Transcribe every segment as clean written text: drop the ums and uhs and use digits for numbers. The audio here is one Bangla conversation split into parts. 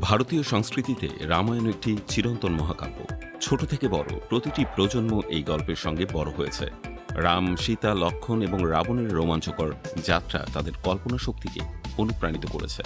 ভারতীয় সংস্কৃতিতে রামায়ণ একটি চিরন্তন মহাকাব্য। ছোট থেকে বড় প্রতিটি প্রজন্ম এই গল্পের সঙ্গে বড় হয়েছে। রাম, সীতা, লক্ষ্মণ এবং রাবণের রোমাঞ্চকর যাত্রা তাদের কল্পনা শক্তিকে অনুপ্রাণিত করেছে।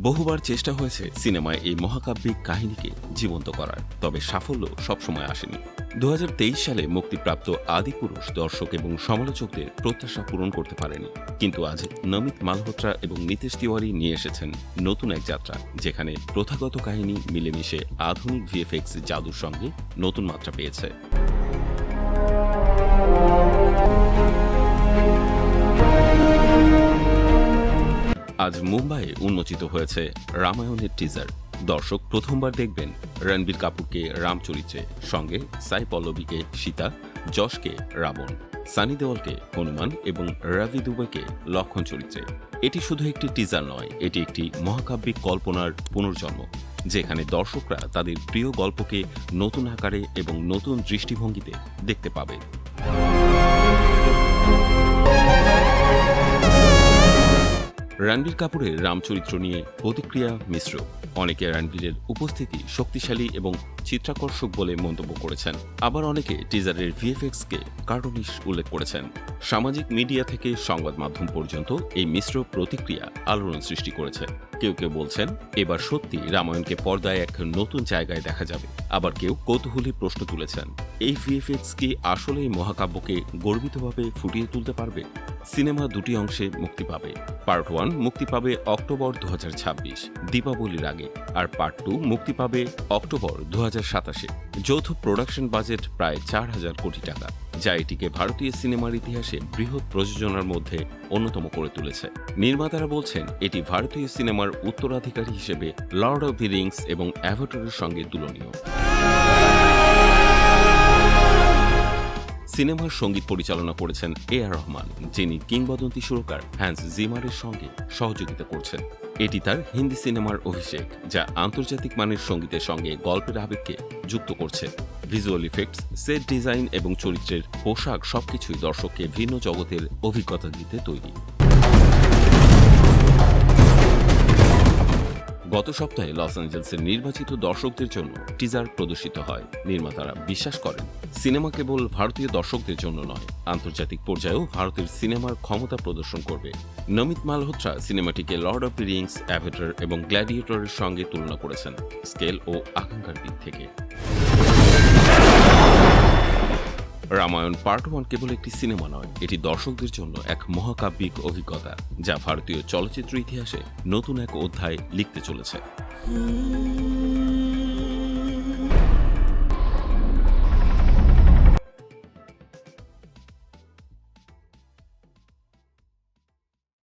বহুবার চেষ্টা হয়েছে সিনেমায় এই মহাকাব্যিক কাহিনীকে জীবন্ত করার, তবে সাফল্য সবসময় আসেনি। 2023 সালে মুক্তিপ্রাপ্ত আদিপুরুষ দর্শক এবং সমালোচকদের প্রত্যাশা পূরণ করতে পারেনি, কিন্তু আজ নমিত মালহোত্রা এবং নীতিশ তিওয়ারি নিয়ে এসেছেন নতুন এক যাত্রা, যেখানে প্রথাগত কাহিনী মিলেমিশে আধুনিক ভিএফএক্স জাদুর সঙ্গে নতুন মাত্রা পেয়েছে। আজ মুম্বাইয়ে উন্মোচিত হয়েছে রামায়ণের টিজার। দর্শক প্রথমবার দেখবেন রণবীর কাপুরকে রাম চরিত্রে, সঙ্গে সাই পল্লবীকে সীতা, যশকে রাবণ, সানি দেওয়ালকে হনুমান এবং রবি দুবেকে লক্ষ্মণ চরিত্রে। এটি শুধু একটি টিজার নয়, এটি একটি মহাকাব্যিক কল্পনার পুনর্জন্ম, যেখানে দর্শকরা তাদের প্রিয় গল্পকে নতুন আকারে এবং নতুন দৃষ্টিভঙ্গিতে দেখতে পাবে। রণবীর কাপুরের রাম চরিত্র নিয়ে প্রতিক্রিয়া মিশ্র। অনেকে রণবীরের উপস্থিতি শক্তিশালী এবং চিত্রাকর্ষক বলে মন্তব্য করেছেন, আবার অনেকে টিজারের ভিএফএক্সকে কার্টুনিশ উল্লেখ করেছেন। সামাজিক মিডিয়া থেকে সংবাদ মাধ্যম পর্যন্ত এই মিশ্র প্রতিক্রিয়া আলোড়ন সৃষ্টি করেছে। কেউ কেউ বলছেন এবার সত্যি রামায়ণকে পর্দায় এক নতুন জায়গায় দেখা যাবে, আবার কেউ কৌতূহলী প্রশ্ন তুলেছেন, এই ভিএফএক্স কি আসলে এই মহাকাব্যকে গর্বিতভাবে ফুটিয়ে তুলতে পারবে? সিনেমা দুটি অংশে মুক্তি পাবে। পার্ট 1 মুক্তি পাবে অক্টোবর 2026 দীপাবলির আগে, আর পার্ট 2 মুক্তি পাবে অক্টোবর 2027। যৌথ প্রোডাকশন বাজেট প্রায় 4000 কোটি টাকা, যা এটিকে ভারতীয় সিনেমার ইতিহাসে বৃহৎ প্রযোজনার মধ্যে অন্যতম করে তুলেছে। নির্মাতারা বলছেন এটি ভারতীয় সিনেমার উত্তরাধিকারী হিসেবে লর্ড অব দি রিংস এবং অ্যাভাটারের সঙ্গে তুলনীয়। সিনেমার সঙ্গীত পরিচালনা করেছেন এ.আর. রহমান, যিনি কিংবদন্তি সুরকার হ্যান্স জিমারের সঙ্গে সহযোগিতা করছেন। এটি তার হিন্দি সিনেমার অভিষেক, যা আন্তর্জাতিক মানের সঙ্গীতের সঙ্গে গল্পের আবেগকে যুক্ত করছে। ভিজুয়াল ইফেক্টস, সেট ডিজাইন এবং চরিত্রের পোশাক সবকিছুই দর্শককে ভিন্ন জগতের অভিজ্ঞতা দিতে তৈরি। গত সপ্তাহে লস অ্যাঞ্জেলসের নির্বাচিত দর্শকদের জন্য টিজার প্রদর্শিত হয়। নির্মাতারা বিশ্বাস করেন সিনেমা কেবল ভারতীয় দর্শকদের জন্য নয়, আন্তর্জাতিক পর্যায়েও ভারতের সিনেমার ক্ষমতা প্রদর্শন করবে। নমিত মালহোত্রা সিনেমাটিকে Lord of the Rings, Avatar এবং গ্ল্যাডিয়েটরের সঙ্গে তুলনা করেছেন স্কেল ও আকাঙ্ক্ষার দিক থেকে। রামায়ণ পার্ট 1 কেবল একটি সিনেমা নয়, এটি দর্শকদের জন্য এক মহাকাব্যিক অভিজ্ঞতা, যা ভারতীয় চলচ্চিত্র ইতিহাসে নতুন এক অধ্যায় লিখতে চলেছে।